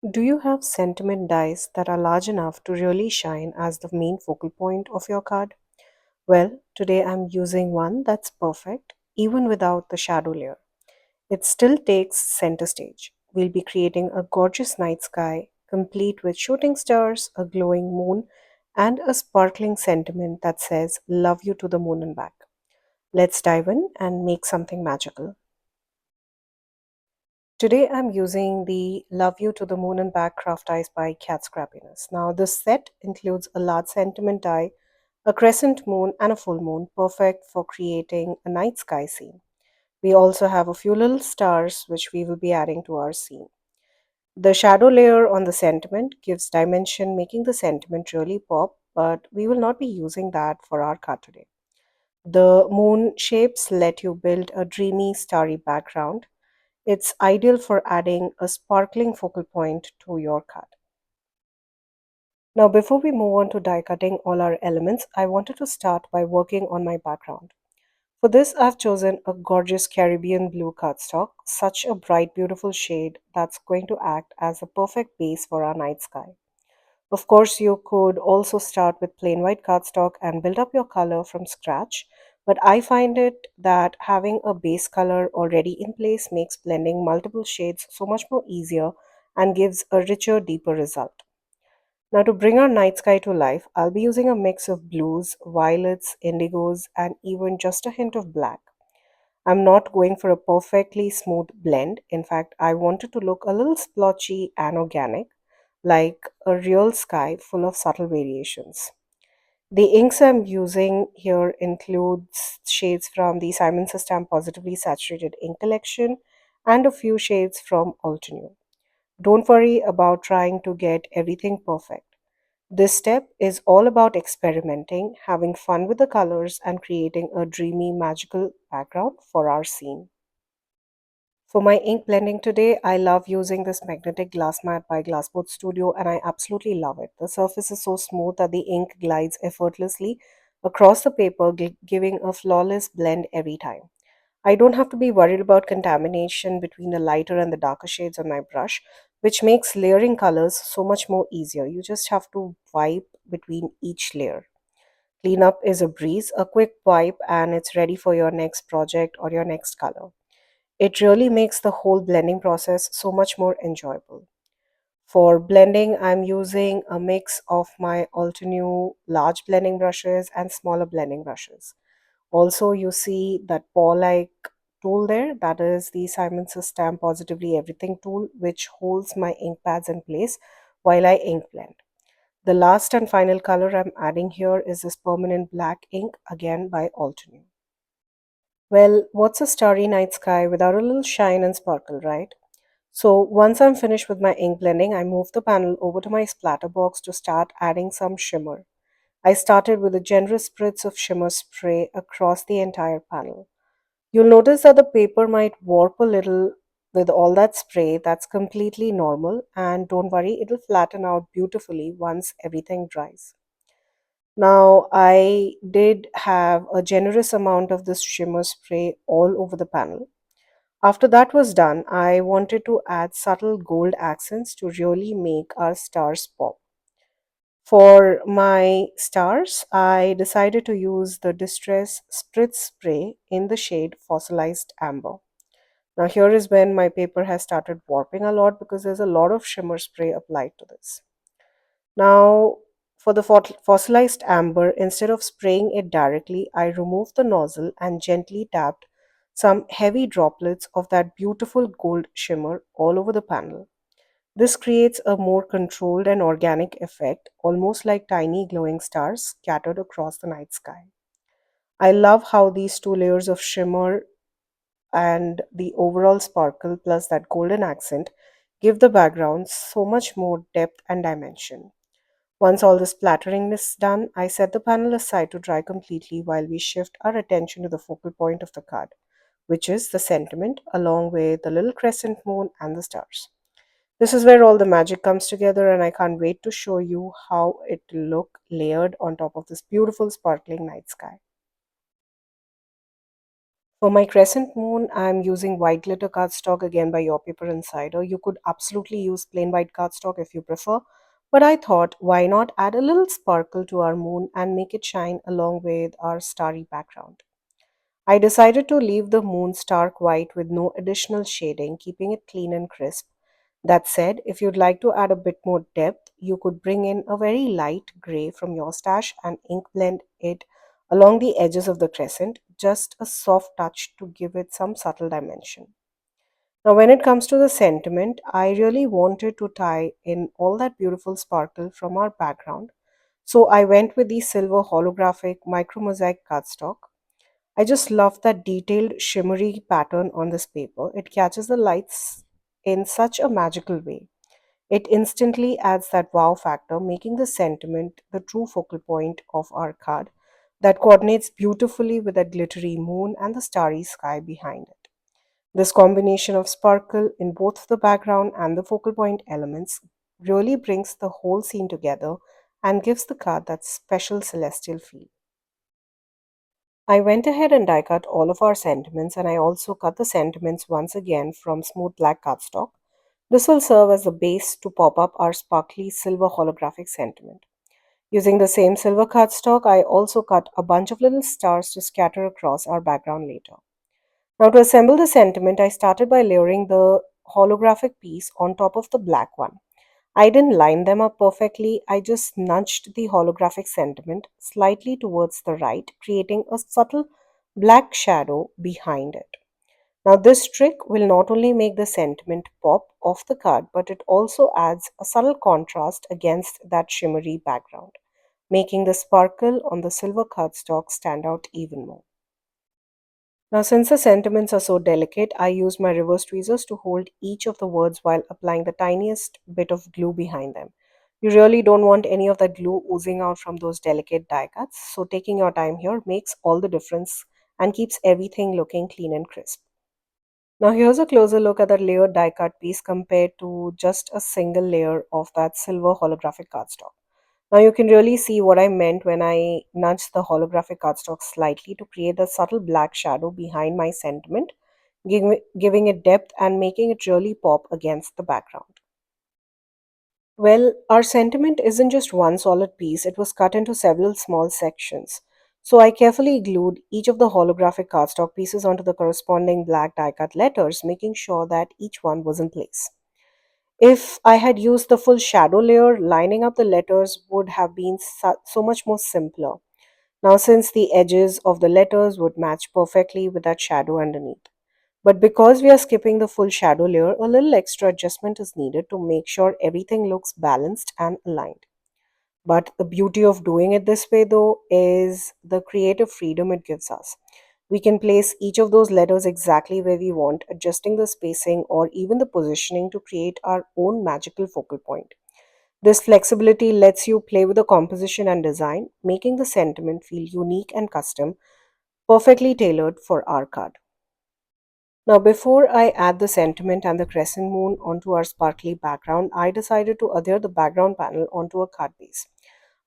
Do you have sentiment dies that are large enough to really shine as the main focal point of your card? Well, today I'm using one that's perfect, even without the shadow layer. It still takes center stage. We'll be creating a gorgeous night sky, complete with shooting stars, a glowing moon, and a sparkling sentiment that says, Love you to the moon and back. Let's dive in and make something magical. Today I'm using the Love You to the Moon and Back craft dies by Cat Scrappiness. Now this set includes a large sentiment die, a crescent moon and a full moon, perfect for creating a night sky scene. We also have a few little stars which we will be adding to our scene. The shadow layer on the sentiment gives dimension, making the sentiment really pop, but we will not be using that for our card today. The moon shapes let you build a dreamy, starry background. It's ideal for adding a sparkling focal point to your card. Now, before we move on to die cutting all our elements, I wanted to start by working on my background. For this, I've chosen a gorgeous Caribbean blue cardstock, such a bright, beautiful shade that's going to act as a perfect base for our night sky. Of course, you could also start with plain white cardstock and build up your color from scratch, but I find it that having a base color already in place makes blending multiple shades so much more easier and gives a richer, deeper result. Now, to bring our night sky to life, I'll be using a mix of blues, violets, indigos, and even just a hint of black. I'm not going for a perfectly smooth blend. In fact, I want it to look a little splotchy and organic, like a real sky full of subtle variations. The inks I'm using here includes shades from the Simon Says Positively Saturated Ink Collection and a few shades from Altenew. Don't worry about trying to get everything perfect. This step is all about experimenting, having fun with the colors, and creating a dreamy, magical background for our scene. For my ink blending today, I love using this magnetic glass mat by Glassboard Studio and I absolutely love it. The surface is so smooth that the ink glides effortlessly across the paper, giving a flawless blend every time. I don't have to be worried about contamination between the lighter and the darker shades on my brush, which makes layering colors so much more easier. You just have to wipe between each layer. Cleanup is a breeze, a quick wipe, and it's ready for your next project or your next color. It really makes the whole blending process so much more enjoyable. For blending, I'm using a mix of my Altenew large blending brushes and smaller blending brushes. Also, you see that paw-like tool there, that is the Simon Says Stamp Positively Everything tool, which holds my ink pads in place while I ink blend. The last and final color I'm adding here is this permanent black ink, again by Altenew. Well, what's a starry night sky without a little shine and sparkle, right? So once I'm finished with my ink blending, I move the panel over to my splatter box to start adding some shimmer. I started with a generous spritz of shimmer spray across the entire panel. You'll notice that the paper might warp a little with all that spray. That's completely normal, and don't worry, it'll flatten out beautifully once everything dries. Now, I did have a generous amount of this shimmer spray all over the panel. After that was done, I wanted to add subtle gold accents to really make our stars pop. For my stars, I decided to use the Distress Spritz Spray in the shade Fossilized Amber. Now, here is when my paper has started warping a lot because there's a lot of shimmer spray applied to this. Now, for the fossilized amber, instead of spraying it directly, I removed the nozzle and gently tapped some heavy droplets of that beautiful gold shimmer all over the panel. This creates a more controlled and organic effect, almost like tiny glowing stars scattered across the night sky. I love how these two layers of shimmer and the overall sparkle plus that golden accent give the background so much more depth and dimension. Once all the splattering is done, I set the panel aside to dry completely while we shift our attention to the focal point of the card, which is the sentiment along with the little crescent moon and the stars. This is where all the magic comes together and I can't wait to show you how it look layered on top of this beautiful sparkling night sky. For my crescent moon, I'm using white glitter cardstock again by Your Paper Insider. You could absolutely use plain white cardstock if you prefer, but I thought why not add a little sparkle to our moon and make it shine along with our starry background. I decided to leave the moon stark white with no additional shading, keeping it clean and crisp. That said, if you'd like to add a bit more depth, you could bring in a very light gray from your stash and ink blend it along the edges of the crescent, just a soft touch to give it some subtle dimension. Now, when it comes to the sentiment, I really wanted to tie in all that beautiful sparkle from our background. So I went with the silver holographic micro mosaic cardstock. I just love that detailed shimmery pattern on this paper. It catches the lights in such a magical way. It instantly adds that wow factor, making the sentiment the true focal point of our card that coordinates beautifully with that glittery moon and the starry sky behind it. This combination of sparkle in both the background and the focal point elements really brings the whole scene together and gives the card that special celestial feel. I went ahead and die cut all of our sentiments, and I also cut the sentiments once again from smooth black cardstock. This will serve as the base to pop up our sparkly silver holographic sentiment. Using the same silver cardstock, I also cut a bunch of little stars to scatter across our background later. Now, to assemble the sentiment, I started by layering the holographic piece on top of the black one. I didn't line them up perfectly, I just nudged the holographic sentiment slightly towards the right, creating a subtle black shadow behind it. Now, this trick will not only make the sentiment pop off the card, but it also adds a subtle contrast against that shimmery background, making the sparkle on the silver cardstock stand out even more. Now, since the sentiments are so delicate, I use my reverse tweezers to hold each of the words while applying the tiniest bit of glue behind them. You really don't want any of that glue oozing out from those delicate die cuts, so taking your time here makes all the difference and keeps everything looking clean and crisp. Now, here's a closer look at the layered die cut piece compared to just a single layer of that silver holographic cardstock. Now you can really see what I meant when I nudged the holographic cardstock slightly to create the subtle black shadow behind my sentiment, giving it depth and making it really pop against the background. Well, our sentiment isn't just one solid piece, it was cut into several small sections. So I carefully glued each of the holographic cardstock pieces onto the corresponding black die cut letters, making sure that each one was in place. If I had used the full shadow layer, lining up the letters would have been so much more simpler. Now, since the edges of the letters would match perfectly with that shadow underneath. But because we are skipping the full shadow layer, a little extra adjustment is needed to make sure everything looks balanced and aligned. But the beauty of doing it this way, though, is the creative freedom it gives us. We can place each of those letters exactly where we want, adjusting the spacing or even the positioning to create our own magical focal point. This flexibility lets you play with the composition and design, making the sentiment feel unique and custom, perfectly tailored for our card. Now, before I add the sentiment and the crescent moon onto our sparkly background, I decided to adhere the background panel onto a card base.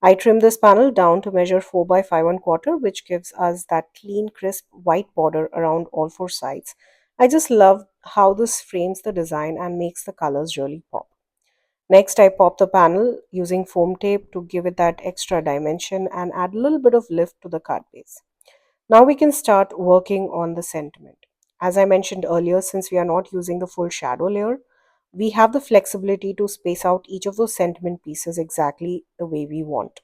I trimmed this panel down to measure 4 by 5 1 quarter, which gives us that clean, crisp white border around all four sides. I just love how this frames the design and makes the colors really pop. Next, I pop the panel using foam tape to give it that extra dimension and add a little bit of lift to the card base. Now we can start working on the sentiment. As I mentioned earlier, since we are not using the full shadow layer, we have the flexibility to space out each of those sentiment pieces exactly the way we want.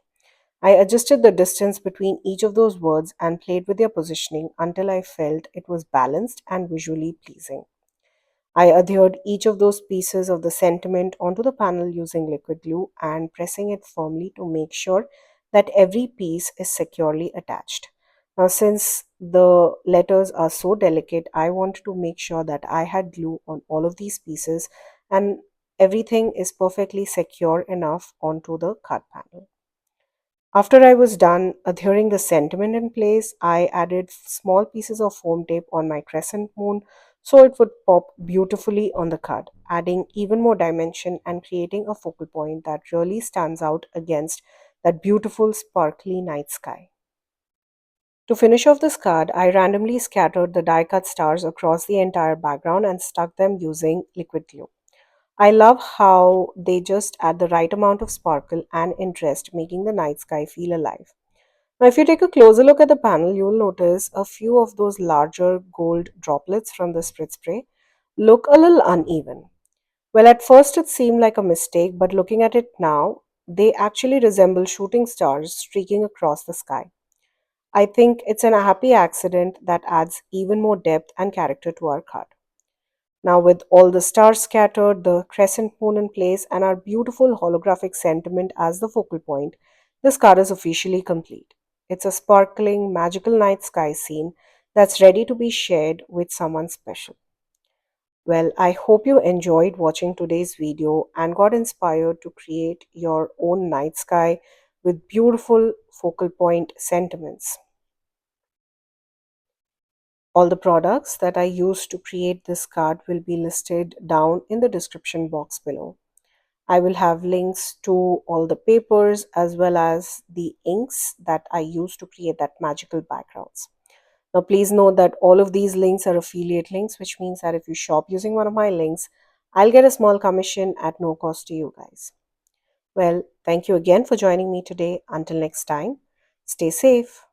I adjusted the distance between each of those words and played with their positioning until I felt it was balanced and visually pleasing. I adhered each of those pieces of the sentiment onto the panel using liquid glue and pressing it firmly to make sure that every piece is securely attached. Now, since the letters are so delicate, I wanted to make sure that I had glue on all of these pieces and everything is perfectly secure enough onto the card panel. After I was done adhering the sentiment in place, I added small pieces of foam tape on my crescent moon so it would pop beautifully on the card, adding even more dimension and creating a focal point that really stands out against that beautiful sparkly night sky. To finish off this card, I randomly scattered the die cut stars across the entire background and stuck them using liquid glue. I love how they just add the right amount of sparkle and interest, making the night sky feel alive. Now, if you take a closer look at the panel, you will notice a few of those larger gold droplets from the spritz spray look a little uneven. Well, at first it seemed like a mistake, but looking at it now, they actually resemble shooting stars streaking across the sky. I think it's an happy accident that adds even more depth and character to our card. Now, with all the stars scattered, the crescent moon in place, and our beautiful holographic sentiment as the focal point, this card is officially complete. It's a sparkling, magical night sky scene that's ready to be shared with someone special. Well, I hope you enjoyed watching today's video and got inspired to create your own night sky with beautiful focal point sentiments. All the products that I used to create this card will be listed down in the description box below. I will have links to all the papers as well as the inks that I used to create that magical backgrounds. Now, please note that all of these links are affiliate links, which means that if you shop using one of my links, I'll get a small commission at no cost to you guys. Well, thank you again for joining me today. Until next time, stay safe.